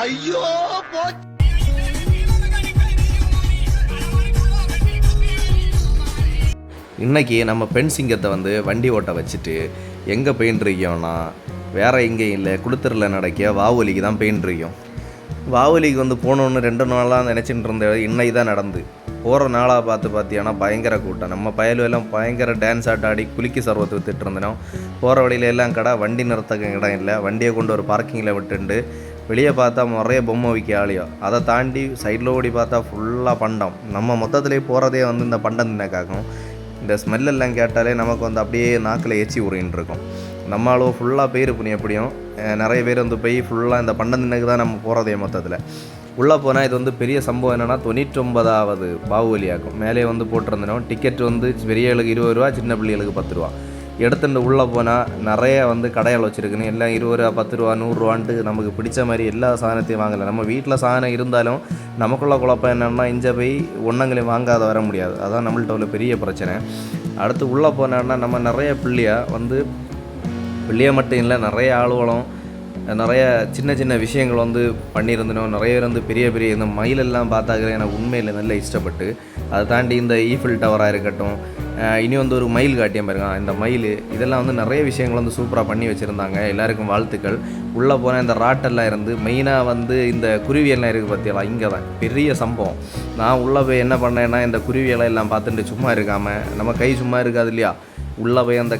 ஐயோ இன்றைக்கி நம்ம பெண் சிங்கத்தை வந்து வண்டி ஓட்ட வச்சுட்டு எங்கே போயின்ட்டுருக்கோம்னா வேறு எங்கேயும் இல்லை குளுத்தூரில் நடக்க வாவொலிக்கு தான் போயின்ட்டுருக்கோம். வாவொலிக்கு வந்து போகணுன்னு 2 நாளாக நினச்சிட்டு இருந்த இன்னைக்கு தான் நடந்து போகிற நாளாக பார்த்தீங்கன்னா பயங்கர கூட்டம். நம்ம பயலுவெல்லாம் பயங்கர டான்ஸ் ஆடி குலுக்கி சர்வத்தை வித்துட்டு இருந்தோம். போகிற வழியில எல்லாம் கடை, வண்டி நிறுத்தக்க இடம் இல்லை. வண்டியை கொண்டு ஒரு பார்க்கிங்கில் விட்டுண்டு வெளியே பார்த்தா நிறைய பொம்மை விற்க ஆளியோ. அதை தாண்டி சைடில் ஓடி பார்த்தா ஃபுல்லாக பண்டம். நம்ம மொத்தத்துலேயே போகிறதே வந்து இந்த பண்டம் தின்னக்காகும். இந்த ஸ்மெல்லெல்லாம் கேட்டாலே நமக்கு வந்து அப்படியே நாக்கில் ஏச்சி உரின்னு இருக்கும். நம்ம அளவு ஃபுல்லாக போயிருப்போம். எப்படியும் நிறைய பேர் வந்து போய் ஃபுல்லாக இந்த பண்டம் தின்னக்கு தான் நம்ம போகிறதே. மொத்தத்தில் உள்ளே போனால் இது வந்து பெரிய சம்பவம் என்னென்னா 99வது பாகுபலி ஆகும். மேலே வந்து போட்டிருந்தோம். டிக்கெட் வந்து பெரியவளுக்கு 20 ரூபா, சின்ன பிள்ளைகளுக்கு 10 ரூபா. எடுத்துட்டு உள்ளே போனால் நிறைய வந்து கடைகள் வச்சுருக்குன்னு எல்லாம் 20 ரூபா, 10 ரூபா, 100 ரூபான்ட்டு நமக்கு பிடிச்ச மாதிரி எல்லா சாதனத்தையும் வாங்கலை. நம்ம வீட்டில் சாதனம் இருந்தாலும் நமக்குள்ள குழப்பம் என்னென்னா இஞ்ச போய் ஒன்றங்களையும் வாங்காத வர முடியாது. அதான் நம்மள்ட்ட உள்ள பெரிய பிரச்சனை. அடுத்து உள்ளே போனோன்னா நம்ம நிறைய பிள்ளைய மட்டும் இல்லை, நிறைய ஆளுகளும் நிறைய சின்ன சின்ன விஷயங்கள் வந்து பண்ணியிருந்தோம். நிறைய பேர் வந்து பெரிய இந்த மயிலெல்லாம் பார்த்தாக்கிற எனக்கு உண்மையில் நல்ல இஷ்டப்பட்டு. அதை தாண்டி இந்த ஈஃபில் டவராக இருக்கட்டும், இனி வந்து ஒரு மயில் காட்டியம் பாருங்க, இந்த மயில், இதெல்லாம் வந்து நிறைய விஷயங்கள் வந்து சூப்பராக பண்ணி வச்சுருந்தாங்க. எல்லாருக்கும் வாழ்த்துக்கள். உள்ளே போனால் இந்த ராட்டெல்லாம் இருந்து மெயினாக வந்து இந்த குருவியெல்லாம் இருக்குது பார்த்தியலாம், இங்கே தான் பெரிய சம்பவம். நான் உள்ளே போய் என்ன பண்ணேன்னா இந்த குருவியெல்லாம் எல்லாம் பார்த்துட்டு சும்மா இருக்காமல், நம்ம கை சும்மா இருக்காது இல்லையா, உள்ளே போய் அந்த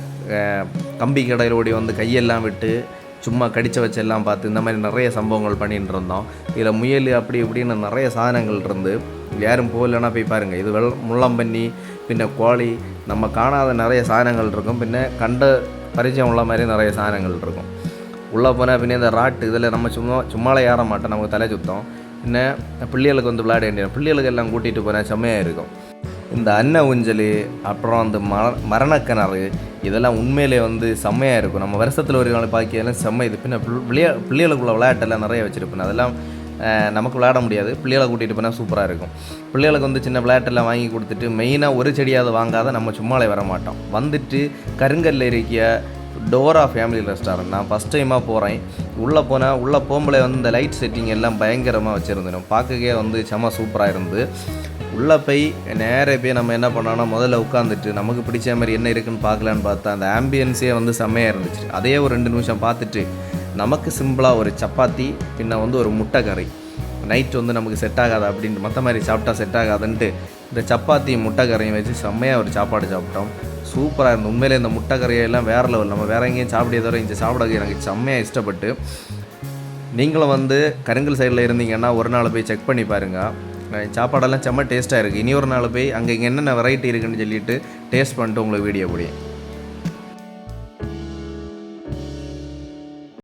கம்பி கடையில் ஓடி வந்து கையெல்லாம் விட்டு சும்மா கடிச்ச வச்செல்லாம் பார்த்து இந்த மாதிரி நிறைய சம்பவங்கள் பண்ணிகிட்டு இருந்தோம். இதில் முயல் அப்படி இப்படின்னு நிறைய சாதனங்கள் இருந்து யாரும் போகலன்னா போய் பாருங்கள். இது முள்ளம்பன்னி, பின்ன கோழி, நம்ம காணாத நிறைய சாதனங்கள் இருக்கும். பின்ன கண்ட பரிச்சயம் உள்ள மாதிரி நிறைய சாதனங்கள் இருக்கும். உள்ளே போனால் பின்ன இந்த ராட்டு இதில் நம்ம சும்மாலே ஏற மாட்டோம், நமக்கு தலை சுத்தம். பின்ன பிள்ளைகளுக்கு வந்து விளையாட வேண்டிய பிள்ளைகளுக்கு எல்லாம் கூட்டிகிட்டு போனால் செம்மையாக இருக்கும். இந்த அன்ன ஊஞ்சல், அப்புறம் அந்த மரணக்கிணறு, இதெல்லாம் உண்மையிலே வந்து செம்மையாக இருக்கும். நம்ம வருஷத்தில் ஒரு நாள் பாக்கியெல்லாம் செம்ம இது. பின்ன பிள்ளைகளுக்குள்ள விளையாட்டெல்லாம் நிறைய வச்சுருப்பேன். அதெல்லாம் நமக்கு விளையாட முடியாது, பிள்ளைகளை கூட்டிகிட்டு போனால் சூப்பராக இருக்கும். பிள்ளைகளுக்கு வந்து சின்ன விளையாட்டெல்லாம் வாங்கி கொடுத்துட்டு மெயினாக ஒரு செடியாவது வாங்காத நம்ம சும்மாலே வர மாட்டோம். வந்துட்டு கருங்கல்ல இருக்கிய டோரா ஃபேமிலி ரெஸ்டாரண்ட் நான் ஃபஸ்ட் டைமாக போகிறேன். உள்ளே போகும்போது வந்து இந்த லைட் செட்டிங் எல்லாம் பயங்கரமாக வச்சுருந்தோம். பார்க்கவே வந்து செம்ம சூப்பராக இருந்து. உள்ளே போய் நேராக போய் நம்ம என்ன பண்ணோன்னா முதல்ல உட்காந்துட்டு நமக்கு பிடிச்ச மாதிரி என்ன இருக்குன்னு பார்க்கலான்னு பார்த்தா அந்த ஆம்பியன்ஸே வந்து செம்மையாக இருந்துச்சு. அதே ஒரு 2 நிமிஷம் பார்த்துட்டு நமக்கு சிம்பிளாக ஒரு சப்பாத்தி, பின்ன வந்து ஒரு முட்டை கறி. நைட்டு வந்து நமக்கு செட் ஆகாது அப்படின்ட்டு மற்ற மாதிரி சாப்பிட்டா செட் ஆகாதுன்ட்டு இந்த சப்பாத்தி முட்டை கறியும் வச்சு செம்மையாக ஒரு சாப்பாடு சாப்பிட்டோம். சூப்பராக இருந்தது. உண்மையிலே இந்த முட்டை கறியெல்லாம் வேறு லெவல். நம்ம வேறு எங்கேயும் சாப்பிட்டதோட இங்கே சாப்பிட எனக்கு செம்மையாக இஷ்டப்பட்டு. நீங்களும் வந்து கருங்கல் சைடில் இருந்தீங்கன்னா ஒரு நாள் போய் செக் பண்ணி பாருங்கள். சாப்பாடெல்லாம் செம்ம டேஸ்ட்டாக இருக்குது. இனி ஒரு நாள் போய் அங்கே இங்கே என்னென்ன வெரைட்டி இருக்குதுன்னு சொல்லிவிட்டு டேஸ்ட் பண்ணிட்டு உங்களுக்கு வீடியோ பிடிக்கும்.